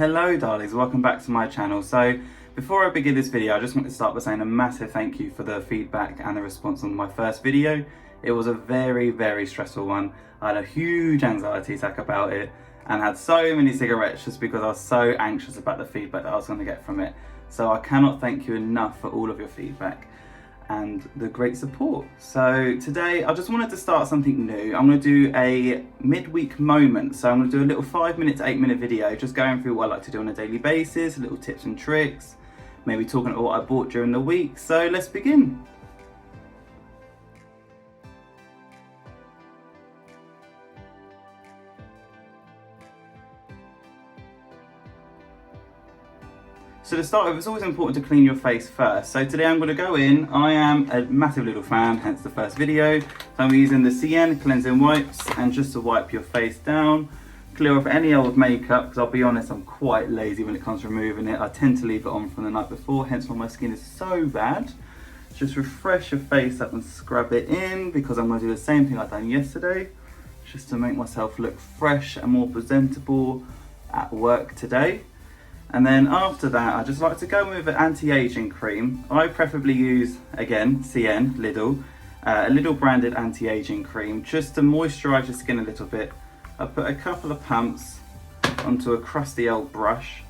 Hello darlings, welcome back to my channel. So before I begin this video, I just want to start by saying a massive thank you for the feedback and the response on my first video. It was a very stressful one. I had a huge anxiety attack about it and had so many cigarettes just because I was so anxious about the feedback that I was going to get from it. So I cannot thank you enough for all of your feedback and the great support. So today I just wanted to start something new. I'm going to do a midweek moment. So I'm going to do a little 5 to 8 minute video just going through what I like to do on a daily basis, little tips and tricks, maybe talking about what I bought during the week. So let's begin. So to start with, it's always important to clean your face first. So today I'm going to go in, I am a massive little fan, hence the first video. So I'm using the CN cleansing wipes, and just to wipe your face down, clear off any old makeup, because I'll be honest, I'm quite lazy when it comes to removing it. I tend to leave it on from the night before, hence why my skin is so bad. Just refresh your face up and scrub it in, because I'm going to do the same thing I've done yesterday, just to make myself look fresh and more presentable at work today. And then after that, I just like to go with an anti-aging cream. I preferably use, again, CN, Lidl, a Lidl branded anti-aging cream, just to moisturise your skin a little bit. I put a couple of pumps onto a crusty old brush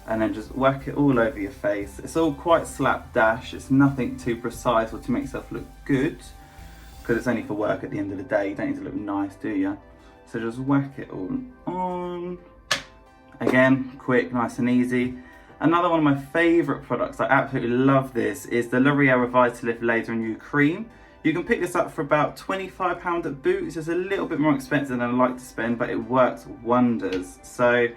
and then just whack it all over your face. It's all quite slapdash, it's nothing too precise or to make yourself look good, because it's only for work at the end of the day. You don't need to look nice, do you? So just whack it all on. Again, quick, nice and easy. Another one of my favourite products, I absolutely love this, is the L'Oreal Revitalift Laser Renew Cream. You can pick this up for about £25 at Boots. It's a little bit more expensive than I like to spend, but it works wonders. So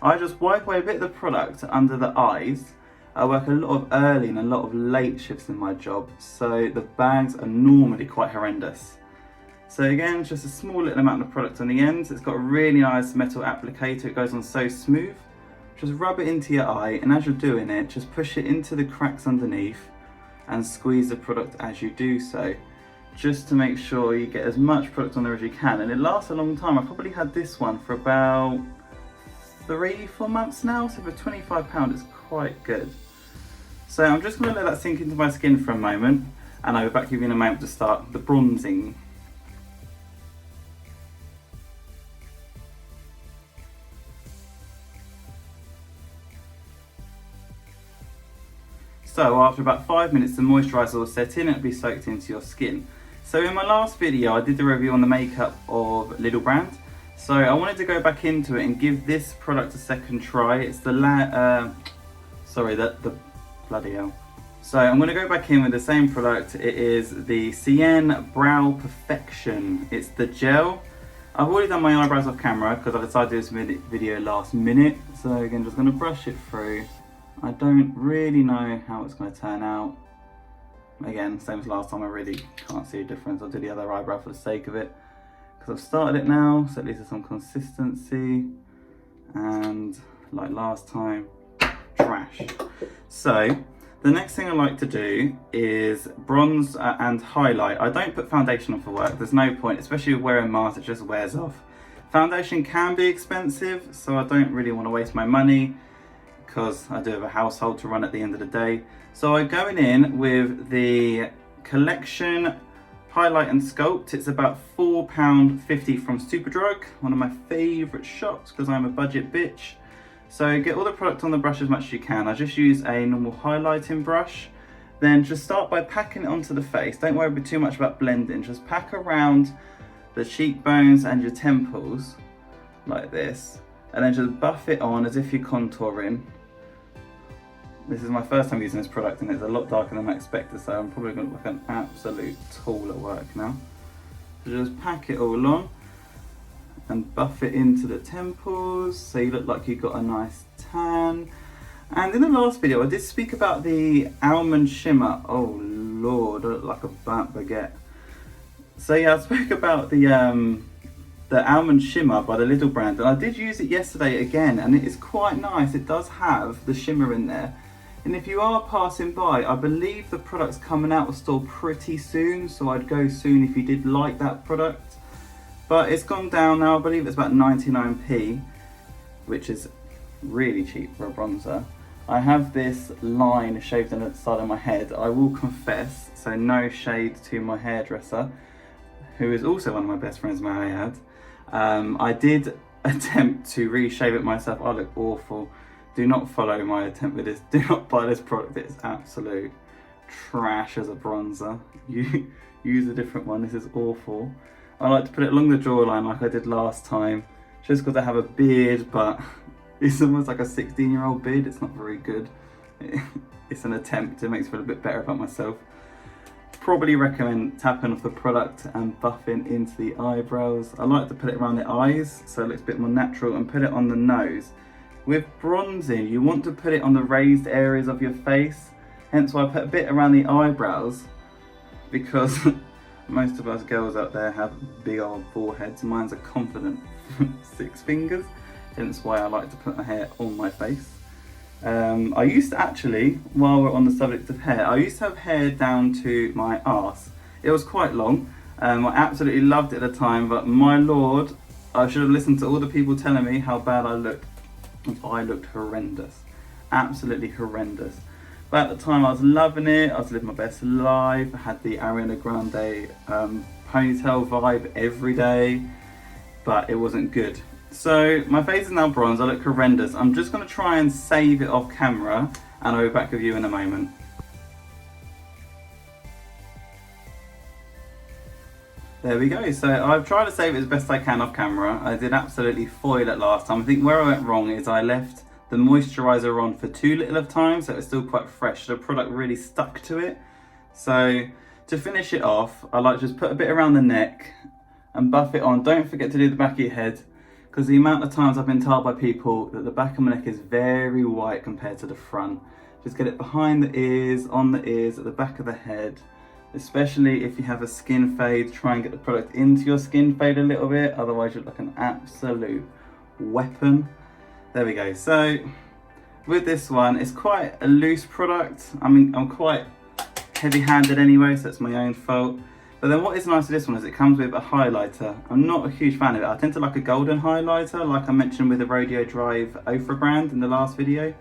I just wipe away a bit of the product under the eyes. I work a lot of early and a lot of late shifts in my job, so the bags are normally quite horrendous. So again, just a small little amount of product on the ends. It's got a really nice metal applicator. It goes on so smooth. Just rub it into your eye, and as you're doing it, just push it into the cracks underneath and squeeze the product as you do so, just to make sure you get as much product on there as you can. And it lasts a long time. I probably had this one for about 3-4 months now, so for £25 it's quite good. So I'm just going to let that sink into my skin for a moment, and I'll be back with you in a moment to start the bronzing. So after about 5 minutes, the moisturiser will set in and it'll be soaked into your skin. So in my last video, I did the review on the makeup of Lidl brand. So I wanted to go back into it and give this product a second try. It's the bloody hell. So I'm going to go back in with the same product. It is the CN Brow Perfection. It's the gel. I've already done my eyebrows off camera because I decided to do this video last minute. So again, just going to brush it through. I don't really know how it's going to turn out. Again, same as last time, I really can't see a difference. I'll do the other eyebrow for the sake of it, because I've started it now, so at least there's some consistency. And like last time, trash. So the next thing I like to do is bronze and highlight. I don't put foundation on for work. There's no point, especially with wearing masks, it just wears off. Foundation can be expensive, so I don't really want to waste my money, because I do have a household to run at the end of the day. So I'm going in with the Collection Highlight and Sculpt. It's about £4.50 from Superdrug, one of my favourite shops because I'm a budget bitch. So get all the product on the brush as much as you can. I just use a normal highlighting brush. Then just start by packing it onto the face. Don't worry too much about blending. Just pack around the cheekbones and your temples like this. And then just buff it on as if you're contouring. This is my first time using this product and it's a lot darker than I expected, so I'm probably going to look like an absolute tool at work now. So just pack it all on and buff it into the temples so you look like you've got a nice tan. And in the last video I did speak about the almond shimmer. Oh lord, I look like a burnt baguette. So yeah, I spoke about the almond shimmer by the Lidl brand, and I did use it yesterday again, and it is quite nice. It does have the shimmer in there, and if you are passing by, I believe the product's coming out of store pretty soon, so I'd go soon if you did like that product. But it's gone down now. I believe it's about 99p, which is really cheap for a bronzer. I have this line shaved on the side of my head. I will confess, so no shade to my hairdresser, who is also one of my best friends, may I add. I did attempt to reshave it myself. I look awful. Do not follow my attempt with this. Do not buy this product. It's absolute trash as a bronzer. You use a different one. This is awful. I like to put it along the jawline like I did last time, just because I have a beard, but it's almost like a 16-year-old beard. It's not very good. It's an attempt. It makes me feel a bit better about myself. Probably recommend tapping off the product and buffing into the eyebrows. I like to put it around the eyes so it looks a bit more natural, and put it on the nose. With bronzing, you want to put it on the raised areas of your face, hence why I put a bit around the eyebrows, because most of us girls out there have big old foreheads. Mine's a confident 6 fingers, hence why I like to put my hair on my face. I used to actually, while we're on the subject of hair, I used to have hair down to my arse. It was quite long. I absolutely loved it at the time, but my lord, I should have listened to all the people telling me how bad I looked. I looked horrendous, absolutely horrendous. But at the time I was loving it. I was living my best life. I had the Ariana Grande ponytail vibe every day, but it wasn't good. So my face is now bronze. I look horrendous. I'm just going to try and save it off camera, and I'll be back with you in a moment. There we go. So I've tried to save it as best I can off camera. I did absolutely foil it last time. I think where I went wrong is I left the moisturiser on for too little of time, so it's still quite fresh. The product really stuck to it. So to finish it off, I like to just put a bit around the neck and buff it on. Don't forget to do the back of your head, because the amount of times I've been told by people that the back of my neck is very white compared to the front. Just get it behind the ears, on the ears, at the back of the head. Especially if you have a skin fade, try and get the product into your skin fade a little bit, otherwise you look like an absolute weapon. There we go. So with this one, it's quite a loose product. I mean, I'm quite heavy-handed anyway, so it's my own fault. But then what is nice with this one is it comes with a highlighter. I'm not a huge fan of it. I tend to like a golden highlighter, like I mentioned with the Rodeo Drive Ofra brand in the last video.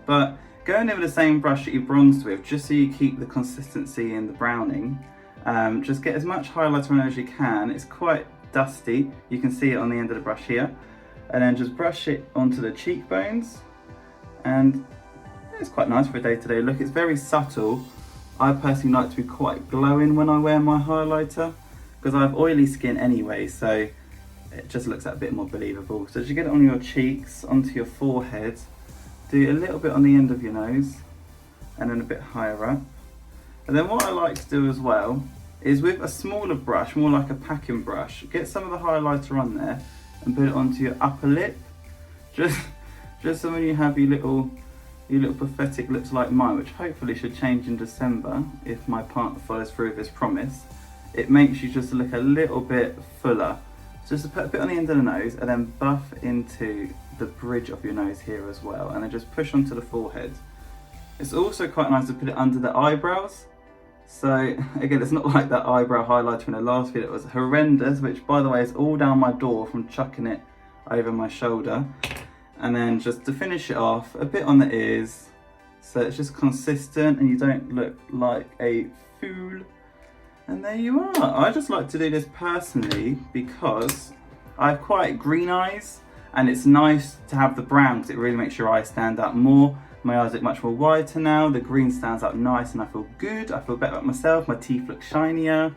But going in with the same brush that you bronzed with, just so you keep the consistency in the browning, just get as much highlighter on as you can. It's quite dusty. You can see it on the end of the brush here. And then just brush it onto the cheekbones. And it's quite nice for a day-to-day look. It's very subtle. I personally like to be quite glowing when I wear my highlighter, because I have oily skin anyway, so it just looks a bit more believable. So as you get it on your cheeks, onto your forehead, do a little bit on the end of your nose, and then a bit higher up. And then what I like to do as well is with a smaller brush, more like a packing brush, get some of the highlighter on there and put it onto your upper lip. Just so when you have your little pathetic lips like mine, which hopefully should change in December if my partner follows through with his promise, it makes you just look a little bit fuller. So just put a bit on the end of the nose and then buff into the bridge of your nose here as well, and then just push onto the forehead. It's also quite nice to put it under the eyebrows. So again, it's not like that eyebrow highlighter in the last video. It was horrendous, which by the way is all down my door from chucking it over my shoulder. And then just to finish it off, a bit on the ears, so it's just consistent and you don't look like a fool. And there you are. I just like to do this personally because I have quite green eyes, and it's nice to have the brown because it really makes your eyes stand out more. My eyes look much more whiter now, the green stands out nice and I feel good, I feel better about myself, my teeth look shinier.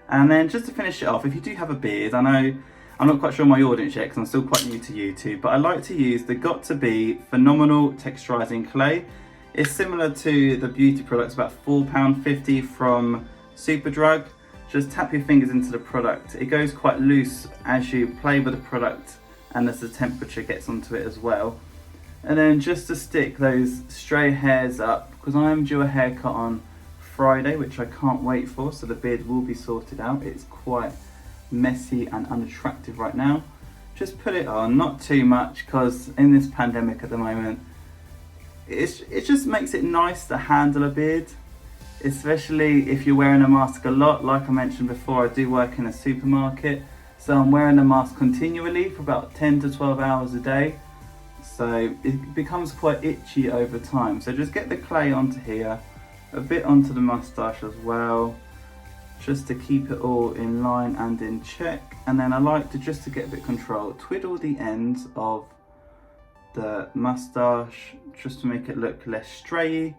And then just to finish it off, if you do have a beard, I know I'm not quite sure my audience yet because I'm still quite new to YouTube, but I like to use the Got2b Phenomenal Texturizing Clay. It's similar to the beauty products, about £4.50 from Superdrug. Just tap your fingers into the product. It goes quite loose as you play with the product and as the temperature gets onto it as well. And then just to stick those stray hairs up, because I am due a haircut on Friday, which I can't wait for, so the beard will be sorted out. It's quite messy and unattractive right now. Just put it on, not too much, because in this pandemic at the moment, it just makes it nice to handle a beard, especially if you're wearing a mask a lot. Like I mentioned before, I do work in a supermarket, so I'm wearing a mask continually for about 10 to 12 hours a day. so it becomes quite itchy over time. So just get the clay onto here, a bit onto the moustache as well, just to keep it all in line and in check. And then I like to, just to get a bit of control, twiddle the ends of the moustache just to make it look less strayy,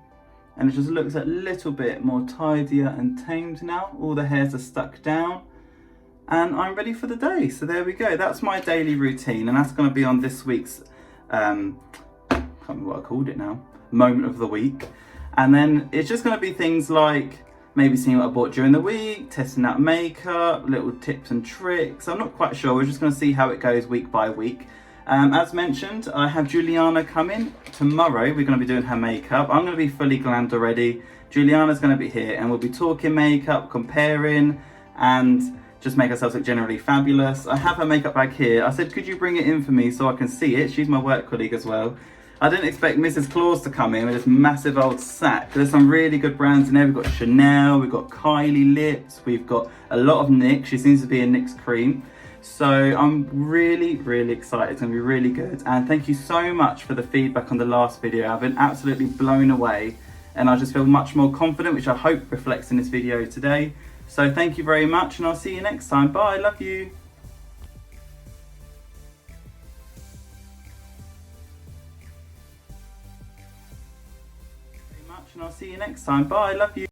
and it just looks a little bit more tidier and tamed now. All the hairs are stuck down and I'm ready for the day. So there we go, that's my daily routine, and that's going to be on this week's can't remember what I called it now, moment of the week. And then it's just going to be things like maybe seeing what I bought during the week, testing out makeup, little tips and tricks. I'm not quite sure, we're just going to see how it goes week by week. As mentioned, I have Juliana coming tomorrow. We're going to be doing her makeup. I'm going to be fully glammed already. Juliana's going to be here and we'll be talking makeup, comparing, and just make ourselves look generally fabulous. I have her makeup bag here. I said, could you bring it in for me so I can see it? She's my work colleague as well. I didn't expect Mrs. Claus to come in with this massive old sack. There's some really good brands in there. We've got Chanel, we've got Kylie Lips, we've got a lot of NYX. She seems to be a NYX cream. So I'm really, really excited. It's gonna be really good. And thank you so much for the feedback on the last video. I've been absolutely blown away and I just feel much more confident, which I hope reflects in this video today. So thank you very much and I'll see you next time. Bye, love you. And I'll see you next time. Bye, love you.